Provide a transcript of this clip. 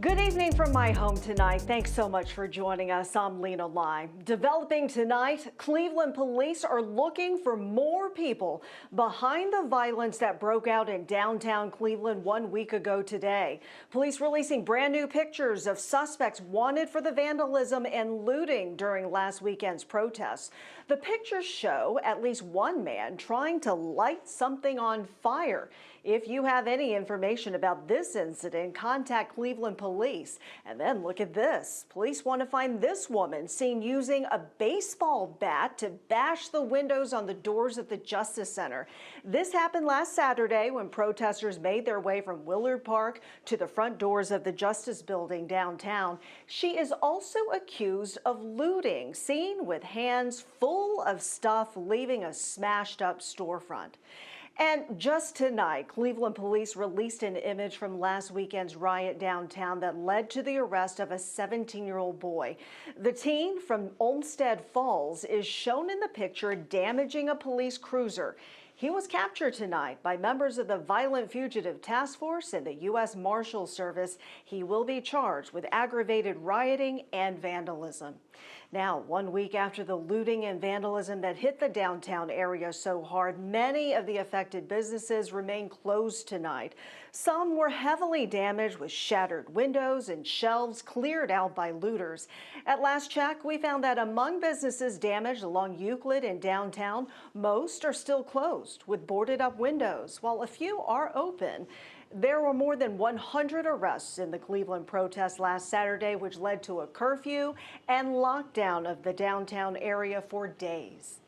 Good evening from my home tonight. Thanks so much for joining us. I'm Lena Lai. Developing tonight, Cleveland police are looking for more people behind the violence that broke out in downtown Cleveland 1 week ago today. Police releasing brand new pictures of suspects wanted for the vandalism and looting during last weekend's protests. The pictures show at least one man trying to light something on fire. If you have any information about this incident, contact Cleveland police. And then look at this. Police want to find this woman seen using a baseball bat to bash the windows on the doors of the Justice Center. This happened last Saturday when protesters made their way from Willard Park to the front doors of the Justice Building downtown. She is also accused of looting, seen with hands full of stuff, leaving a smashed up storefront. And just tonight, Cleveland police released an image from last weekend's riot downtown that led to the arrest of a 17-year-old boy. The teen from Olmsted Falls is shown in the picture damaging a police cruiser. He was captured tonight by members of the Violent Fugitive Task Force and the U.S. Marshals Service. He will be charged with aggravated rioting and vandalism. Now, 1 week after the looting and vandalism that hit the downtown area so hard, many of the affected businesses remain closed tonight. Some were heavily damaged with shattered windows and shelves cleared out by looters. At last check, we found that among businesses damaged along Euclid and downtown, most are still closed with boarded up windows, while a few are open. There were more than 100 arrests in the Cleveland protest last Saturday, which led to a curfew and lockdown of the downtown area for days.